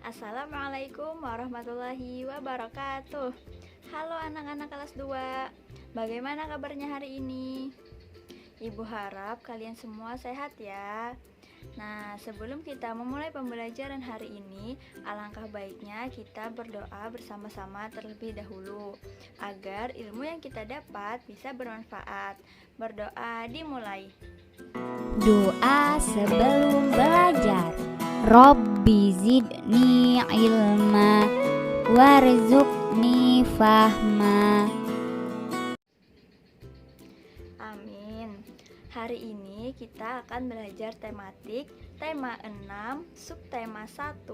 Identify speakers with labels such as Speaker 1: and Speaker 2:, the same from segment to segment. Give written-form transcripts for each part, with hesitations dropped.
Speaker 1: Assalamualaikum warahmatullahi wabarakatuh. Halo anak-anak kelas 2. Bagaimana kabarnya hari ini? Ibu harap kalian semua sehat ya. Nah, sebelum kita memulai pembelajaran hari ini, alangkah baiknya kita berdoa bersama-sama terlebih dahulu agar ilmu yang kita dapat bisa bermanfaat. Berdoa dimulai.
Speaker 2: Doa sebelum belajar. Rabbi zidni ilma warzuqni fahma.
Speaker 1: Amin. Hari ini kita akan belajar tematik tema 6, subtema 1,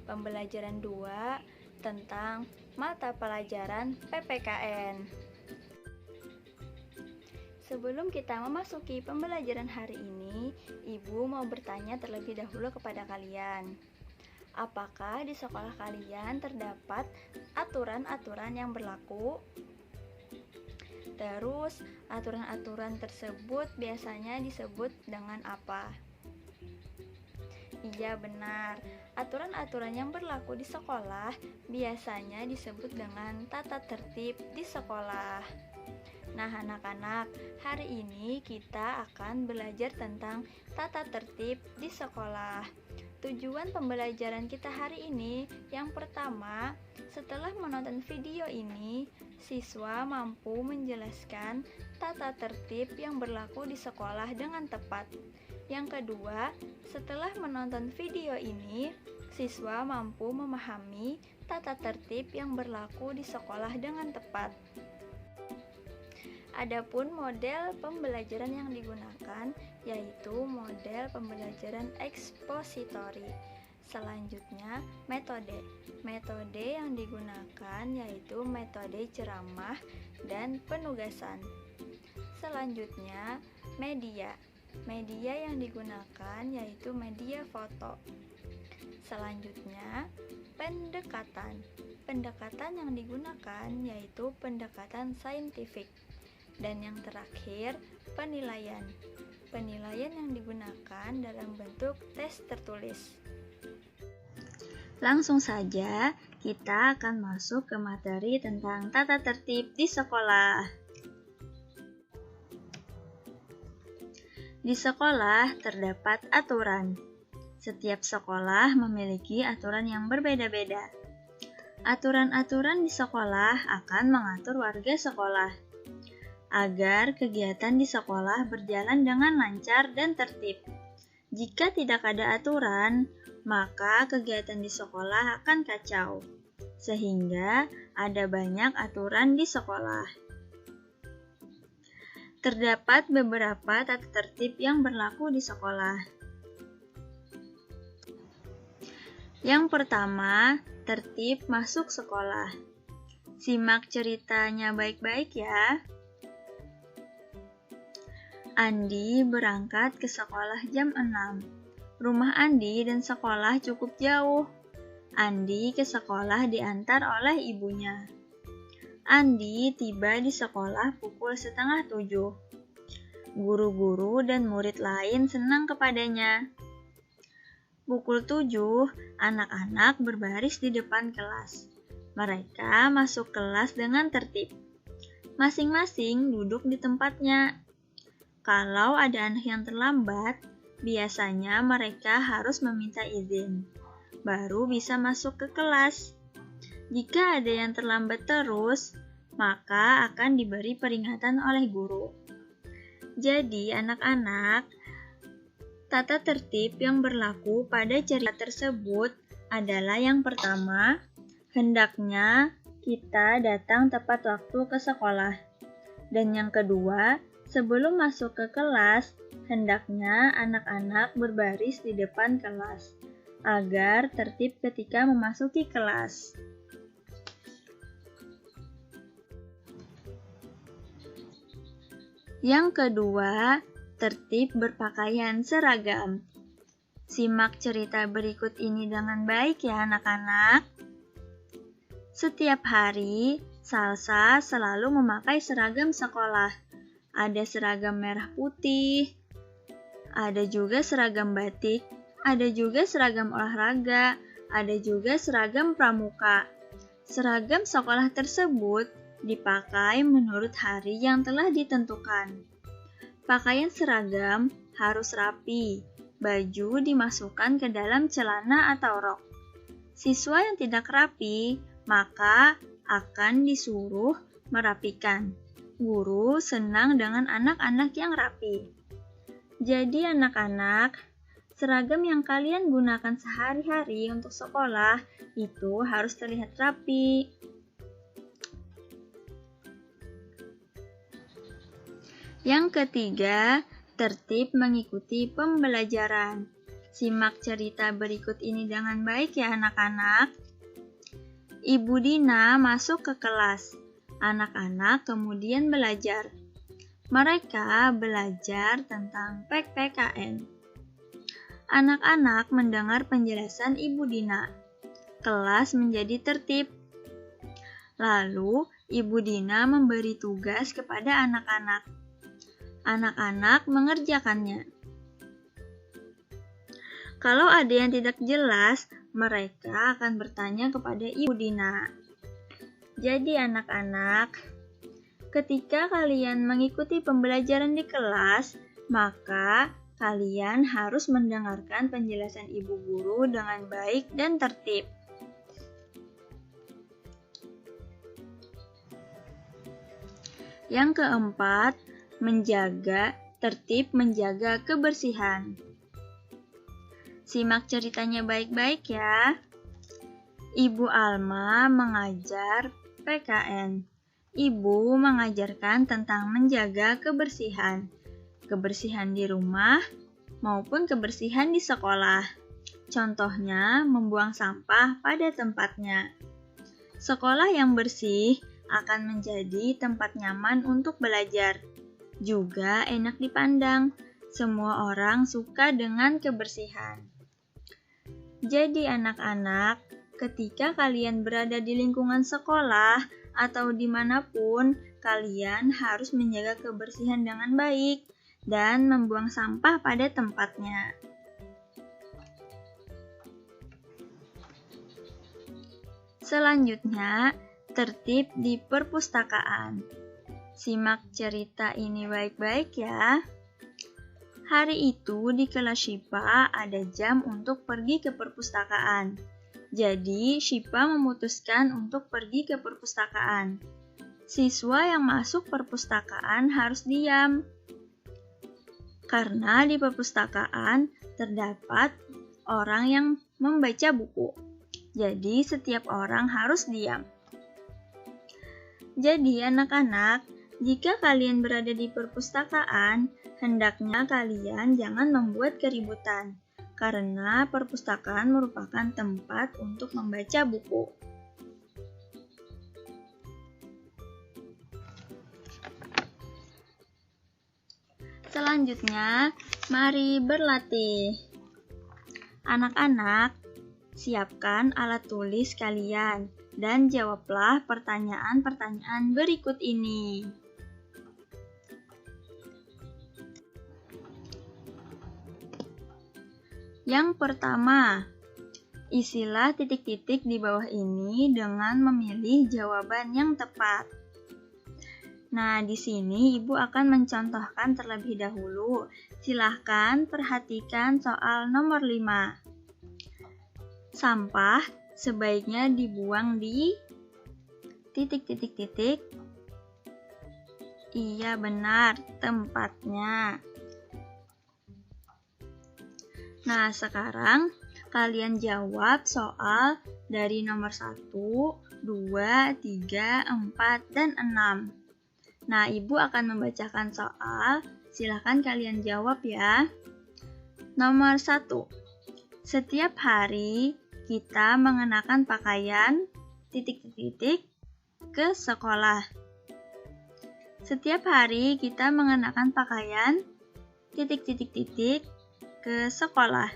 Speaker 1: pembelajaran 2 tentang mata pelajaran PPKN. Sebelum kita memasuki pembelajaran hari ini, Ibu mau bertanya terlebih dahulu kepada kalian. Apakah di sekolah kalian terdapat aturan-aturan yang berlaku? Terus, aturan-aturan tersebut biasanya disebut dengan apa? Iya benar, aturan-aturan yang berlaku di sekolah biasanya disebut dengan tata tertib di sekolah. Nah anak-anak, hari ini kita akan belajar tentang tata tertib di sekolah. Tujuan pembelajaran kita hari ini, yang pertama, setelah menonton video ini, siswa mampu menjelaskan tata tertib yang berlaku di sekolah dengan tepat. Yang kedua, setelah menonton video ini, siswa mampu memahami tata tertib yang berlaku di sekolah dengan tepat. Adapun model pembelajaran yang digunakan yaitu model pembelajaran ekspositori. Selanjutnya, metode. Metode yang digunakan yaitu metode ceramah dan penugasan. Selanjutnya, media. Media yang digunakan yaitu media foto. Selanjutnya, pendekatan. Pendekatan yang digunakan yaitu pendekatan saintifik. Dan yang terakhir, penilaian. Penilaian yang digunakan dalam bentuk tes tertulis. Langsung saja, kita akan masuk ke materi tentang tata tertib di sekolah. Di sekolah terdapat aturan. Setiap sekolah memiliki aturan yang berbeda-beda. Aturan-aturan di sekolah akan mengatur warga sekolah agar kegiatan di sekolah berjalan dengan lancar dan tertib. Jika tidak ada aturan, maka kegiatan di sekolah akan kacau, sehingga ada banyak aturan di sekolah. Terdapat beberapa tata tertib yang berlaku di sekolah. Yang pertama, tertib masuk sekolah. Simak ceritanya baik-baik ya. Andi berangkat ke sekolah jam 6. Rumah Andi dan sekolah cukup jauh. Andi ke sekolah diantar oleh ibunya. Andi tiba di sekolah pukul 6:30. Guru-guru dan murid lain senang kepadanya. Pukul 7, anak-anak berbaris di depan kelas. Mereka masuk kelas dengan tertib. Masing-masing duduk di tempatnya. Kalau ada anak yang terlambat, biasanya mereka harus meminta izin, baru bisa masuk ke kelas. Jika ada yang terlambat terus, maka akan diberi peringatan oleh guru. Jadi anak-anak, tata tertib yang berlaku pada cerita tersebut adalah yang pertama, hendaknya kita datang tepat waktu ke sekolah. Dan yang kedua, sebelum masuk ke kelas, hendaknya anak-anak berbaris di depan kelas, agar tertib ketika memasuki kelas. Yang kedua, tertib berpakaian seragam. Simak cerita berikut ini dengan baik ya anak-anak. Setiap hari, Salsa selalu memakai seragam sekolah. Ada seragam merah putih, ada juga seragam batik, ada juga seragam olahraga, ada juga seragam pramuka. Seragam sekolah tersebut dipakai menurut hari yang telah ditentukan. Pakaian seragam harus rapi, baju dimasukkan ke dalam celana atau rok. Siswa yang tidak rapi, maka akan disuruh merapikan. Guru senang dengan anak-anak yang rapi. Jadi anak-anak, seragam yang kalian gunakan sehari-hari untuk sekolah itu harus terlihat rapi. Yang ketiga, tertib mengikuti pembelajaran. Simak cerita berikut ini dengan baik ya anak-anak. Ibu Dina masuk ke kelas. Anak-anak kemudian belajar. Mereka belajar tentang PPKN. Anak-anak mendengar penjelasan Ibu Dina. Kelas menjadi tertib. Lalu, Ibu Dina memberi tugas kepada anak-anak. Anak-anak mengerjakannya. Kalau ada yang tidak jelas, mereka akan bertanya kepada Ibu Dina. Jadi anak-anak, ketika kalian mengikuti pembelajaran di kelas, maka kalian harus mendengarkan penjelasan ibu guru dengan baik dan tertib. Yang keempat, menjaga tertib, menjaga kebersihan. Simak ceritanya baik-baik ya. Ibu Alma mengajar PKN. Ibu mengajarkan tentang menjaga kebersihan. Kebersihan di rumah maupun kebersihan di sekolah. Contohnya, membuang sampah pada tempatnya. Sekolah yang bersih akan menjadi tempat nyaman untuk belajar. Juga enak dipandang. Semua orang suka dengan kebersihan. Jadi anak-anak, ketika kalian berada di lingkungan sekolah atau dimanapun, kalian harus menjaga kebersihan dengan baik dan membuang sampah pada tempatnya. Selanjutnya, tertib di perpustakaan. Simak cerita ini baik-baik ya. Hari itu di kelas Syifa ada jam untuk pergi ke perpustakaan. Jadi, Syifa memutuskan untuk pergi ke perpustakaan. Siswa yang masuk perpustakaan harus diam. Karena di perpustakaan terdapat orang yang membaca buku. Jadi, setiap orang harus diam. Jadi, anak-anak, jika kalian berada di perpustakaan, hendaknya kalian jangan membuat keributan, karena perpustakaan merupakan tempat untuk membaca buku. Selanjutnya, mari berlatih. Anak-anak, siapkan alat tulis kalian dan jawablah pertanyaan-pertanyaan berikut ini. Yang pertama, isilah titik-titik di bawah ini dengan memilih jawaban yang tepat. Nah, di sini Ibu akan mencontohkan terlebih dahulu. Silahkan perhatikan soal nomor 5. Sampah sebaiknya dibuang di titik-titik-titik. Iya benar, tempatnya. Nah, sekarang kalian jawab soal dari nomor 1, 2, 3, 4, dan 6. Nah, Ibu akan membacakan soal, silakan kalian jawab ya. Nomor 1. Setiap hari kita mengenakan pakaian titik-titik ke sekolah. Setiap hari kita mengenakan pakaian titik-titik-titik ke sekolah.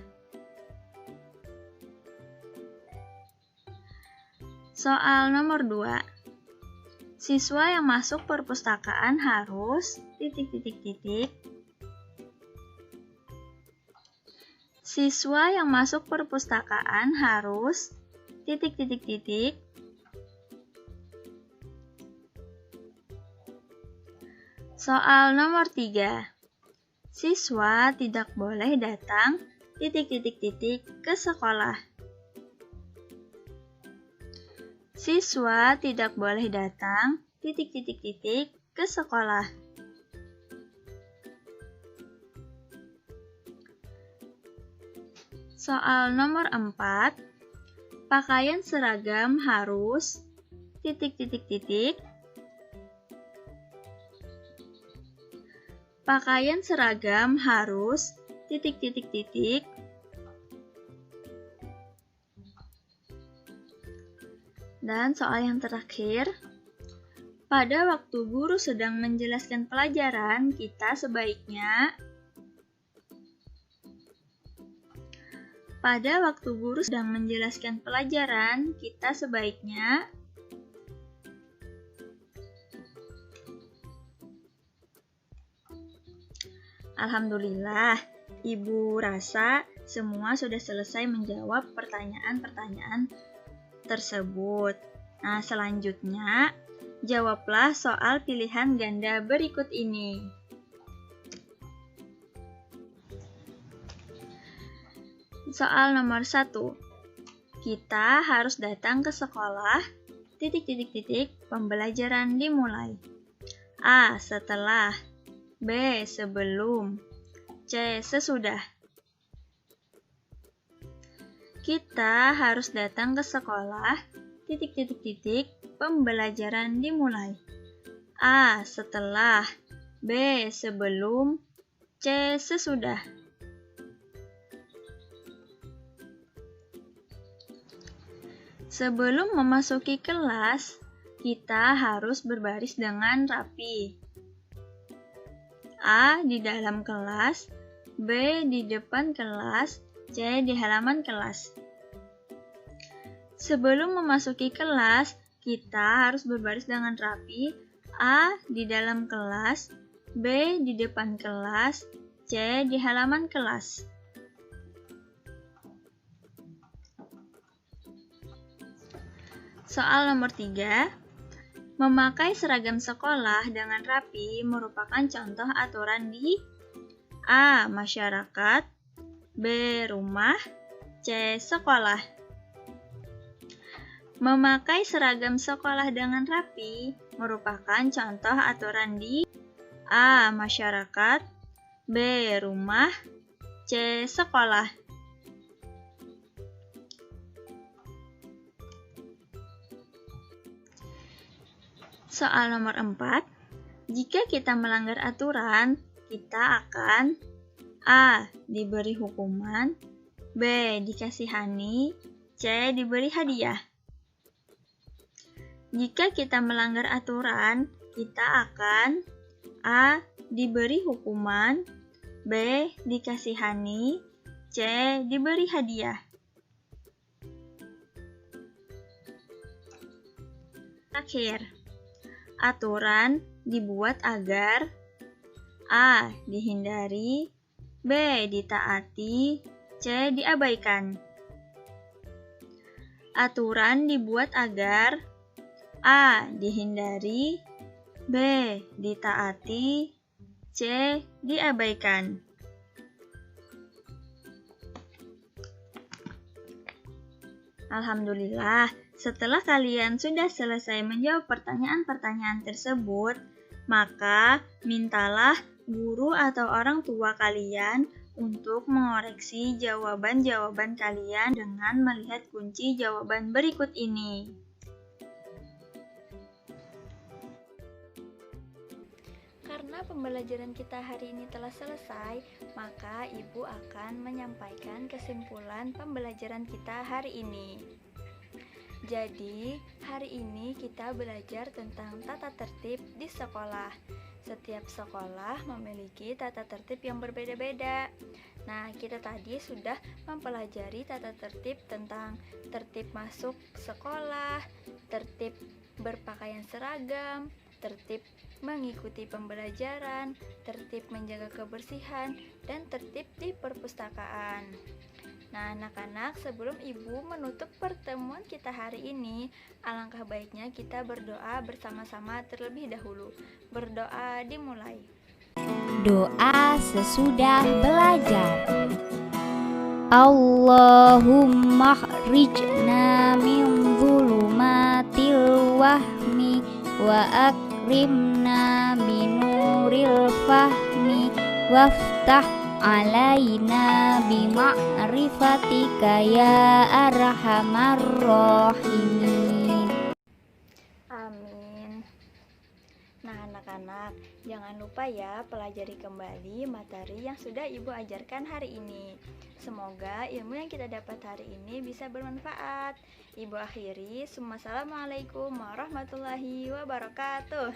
Speaker 1: Soal nomor 2. Siswa yang masuk perpustakaan harus titik-titik-titik. Siswa yang masuk perpustakaan harus ... Soal nomor 3. Siswa tidak boleh datang ... ke sekolah. Siswa tidak boleh datang ... ke sekolah. Soal nomor 4. Pakaian seragam harus ... Pakaian seragam harus ... Dan soal yang terakhir, pada waktu guru sedang menjelaskan pelajaran, kita sebaiknya... Pada waktu guru sedang menjelaskan pelajaran, kita sebaiknya... Alhamdulillah, Ibu rasa semua sudah selesai menjawab pertanyaan-pertanyaan tersebut. Nah, selanjutnya, jawablah soal pilihan ganda berikut ini. Soal nomor 1. Kita harus datang ke sekolah... Pembelajaran dimulai. A. Setelah. B. Sebelum. C. Sesudah. Kita harus datang ke sekolah... Pembelajaran dimulai. A. Setelah. B. Sebelum. C. Sesudah. Sebelum memasuki kelas, kita harus berbaris dengan rapi. A. Di dalam kelas. B. Di depan kelas. C. Di halaman kelas. Sebelum memasuki kelas, kita harus berbaris dengan rapi. A. Di dalam kelas. B. Di depan kelas. C. Di halaman kelas. Soal nomor 3. Memakai seragam sekolah dengan rapi merupakan contoh aturan di A. Masyarakat. B. Rumah. C. Sekolah. Memakai seragam sekolah dengan rapi merupakan contoh aturan di A. Masyarakat. B. Rumah. C. Sekolah. Soal nomor 4. Jika kita melanggar aturan, kita akan A. Diberi hukuman. B. Dikasihani. C. Diberi hadiah. Jika kita melanggar aturan, kita akan A. Diberi hukuman. B. Dikasihani. C. Diberi hadiah. Terakhir, aturan dibuat agar A. Dihindari. B. Ditaati. C. Diabaikan. Aturan dibuat agar A. Dihindari. B. Ditaati. C. Diabaikan. Alhamdulillah, setelah kalian sudah selesai menjawab pertanyaan-pertanyaan tersebut, maka mintalah guru atau orang tua kalian untuk mengoreksi jawaban-jawaban kalian dengan melihat kunci jawaban berikut ini. Karena pembelajaran kita hari ini telah selesai, maka Ibu akan menyampaikan kesimpulan pembelajaran kita hari ini. Jadi, hari ini kita belajar tentang tata tertib di sekolah. Setiap sekolah memiliki tata tertib yang berbeda-beda. Nah, kita tadi sudah mempelajari tata tertib tentang tertib masuk sekolah, tertib berpakaian seragam, tertib mengikuti pembelajaran, tertib menjaga kebersihan, dan tertib di perpustakaan. Nah, anak-anak, sebelum Ibu menutup pertemuan kita hari ini, alangkah baiknya kita berdoa bersama-sama terlebih dahulu. Berdoa dimulai.
Speaker 2: Doa sesudah belajar. Allahumma khrijna min zulumatil wahmi wa akrimna binuril fahmi waftah alaina bima'rifatika ya arhamar rahimin.
Speaker 1: Amin. Nah, anak-anak, jangan lupa ya pelajari kembali materi yang sudah Ibu ajarkan hari ini. Semoga ilmu yang kita dapat hari ini bisa bermanfaat. Ibu akhiri, Assalamualaikum warahmatullahi wabarakatuh.